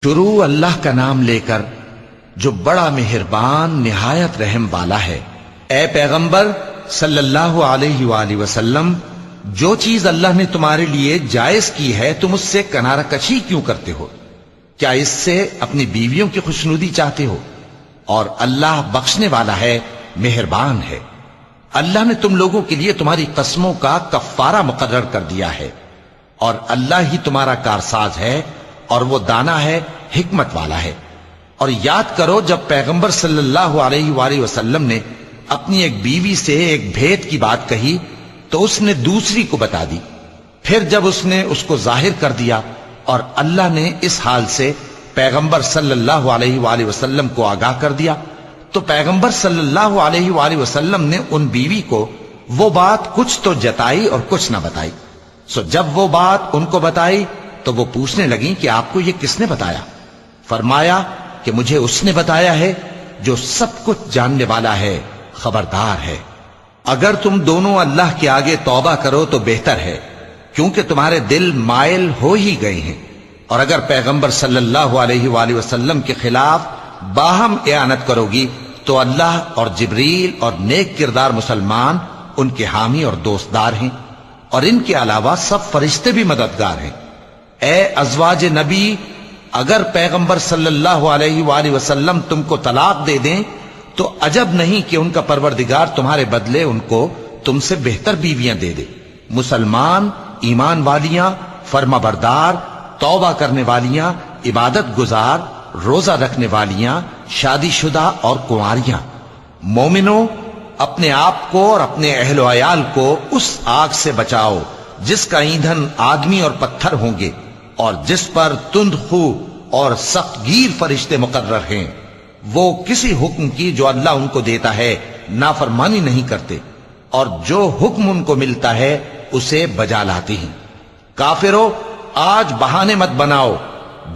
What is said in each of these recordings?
شروع اللہ کا نام لے کر جو بڑا مہربان نہایت رحم والا ہے۔ اے پیغمبر صلی اللہ علیہ وآلہ وسلم، جو چیز اللہ نے تمہارے لیے جائز کی ہے تم اس سے کنارہ کشی کیوں کرتے ہو؟ کیا اس سے اپنی بیویوں کی خوشنودی چاہتے ہو؟ اور اللہ بخشنے والا ہے، مہربان ہے۔ اللہ نے تم لوگوں کے لیے تمہاری قسموں کا کفارہ مقرر کر دیا ہے، اور اللہ ہی تمہارا کارساز ہے، اور وہ دانا ہے، حکمت والا ہے۔ اور یاد کرو جب پیغمبر صلی اللہ علیہ وآلہ وسلم نے اپنی ایک بیوی سے ایک بھید کی بات کہی تو اس نے دوسری کو بتا دی، پھر جب اس نے اس کو ظاہر کر دیا اور اللہ نے اس حال سے پیغمبر صلی اللہ علیہ وآلہ وسلم کو آگاہ کر دیا تو پیغمبر صلی اللہ علیہ وآلہ وسلم نے ان بیوی کو وہ بات کچھ تو جتائی اور کچھ نہ بتائی۔ سو جب وہ بات ان کو بتائی تو وہ پوچھنے لگیں کہ آپ کو یہ کس نے بتایا؟ فرمایا کہ مجھے اس نے بتایا ہے جو سب کچھ جاننے والا ہے، خبردار ہے۔ اگر تم دونوں اللہ کے آگے توبہ کرو تو بہتر ہے، کیونکہ تمہارے دل مائل ہو ہی گئے ہیں، اور اگر پیغمبر صلی اللہ علیہ وآلہ وسلم کے خلاف باہم اعانت کرو گی تو اللہ اور جبریل اور نیک کردار مسلمان ان کے حامی اور دوستدار ہیں، اور ان کے علاوہ سب فرشتے بھی مددگار ہیں۔ اے ازواج نبی، اگر پیغمبر صلی اللہ علیہ وآلہ وسلم تم کو طلاق دے دیں تو عجب نہیں کہ ان کا پروردگار تمہارے بدلے ان کو تم سے بہتر بیویاں دے دے، مسلمان، ایمان والیاں، فرما بردار، توبہ کرنے والیاں، عبادت گزار، روزہ رکھنے والیاں، شادی شدہ اور کنواریاں۔ مومنوں، اپنے آپ کو اور اپنے اہل و عیال کو اس آگ سے بچاؤ جس کا ایندھن آدمی اور پتھر ہوں گے، اور جس پر تند خو اور سخت گیر فرشتے مقرر ہیں۔ وہ کسی حکم کی جو اللہ ان کو دیتا ہے نافرمانی نہیں کرتے، اور جو حکم ان کو ملتا ہے اسے بجا لاتے ہیں۔ کافرو، آج بہانے مت بناؤ،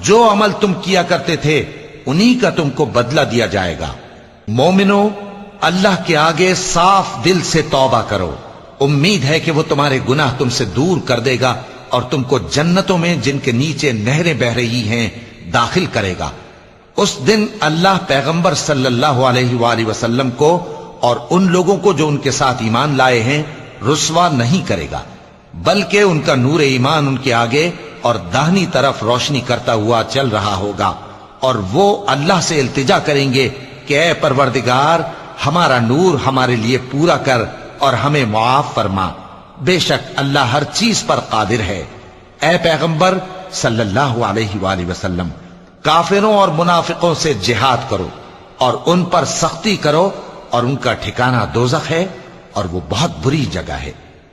جو عمل تم کیا کرتے تھے انہی کا تم کو بدلہ دیا جائے گا۔ مومنو، اللہ کے آگے صاف دل سے توبہ کرو، امید ہے کہ وہ تمہارے گناہ تم سے دور کر دے گا اور تم کو جنتوں میں جن کے نیچے نہریں بہ رہی ہیں داخل کرے گا۔ اس دن اللہ پیغمبر صلی اللہ علیہ وآلہ وسلم کو اور ان لوگوں کو جو ان کے ساتھ ایمان لائے ہیں رسوا نہیں کرے گا، بلکہ ان کا نور ایمان ان کے آگے اور داہنی طرف روشنی کرتا ہوا چل رہا ہوگا، اور وہ اللہ سے التجا کریں گے کہ اے پروردگار، ہمارا نور ہمارے لیے پورا کر اور ہمیں معاف فرما، بے شک اللہ ہر چیز پر قادر ہے۔ اے پیغمبر صلی اللہ علیہ وآلہ وسلم، کافروں اور منافقوں سے جہاد کرو اور ان پر سختی کرو، اور ان کا ٹھکانہ دوزخ ہے اور وہ بہت بری جگہ ہے۔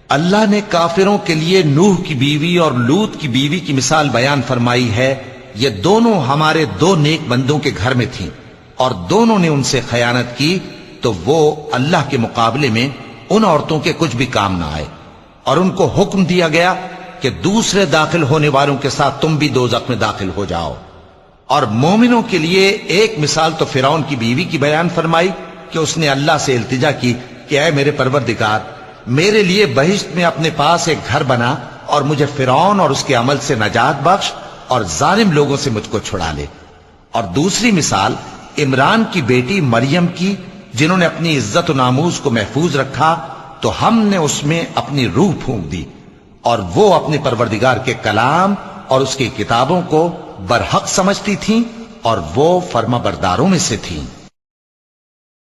اللہ نے کافروں کے لیے نوح کی بیوی اور لوط کی بیوی کی مثال بیان فرمائی ہے۔ یہ دونوں ہمارے دو نیک بندوں کے گھر میں تھیں، اور دونوں نے ان سے خیانت کی تو وہ اللہ کے مقابلے میں ان عورتوں کے کچھ بھی کام نہ آئے، اور ان کو حکم دیا گیا کہ دوسرے داخل ہونے والوں کے ساتھ تم بھی دوزخ میں داخل ہو جاؤ۔ اور مومنوں کے لیے ایک مثال تو فرعون کی بیوی کی بیان فرمائی کہ اس نے اللہ سے التجا کی کہ اے میرے پروردگار، میرے لیے بہشت میں اپنے پاس ایک گھر بنا اور مجھے فرعون اور اس کے عمل سے نجات بخش اور ظالم لوگوں سے مجھ کو چھڑا لے۔ اور دوسری مثال عمران کی بیٹی مریم کی، جنہوں نے اپنی عزت و ناموس کو محفوظ رکھا تو ہم نے اس میں اپنی روح پھونک دی، اور وہ اپنے پروردگار کے کلام اور اس کی کتابوں کو برحق سمجھتی تھیں، اور وہ فرما برداروں میں سے تھیں۔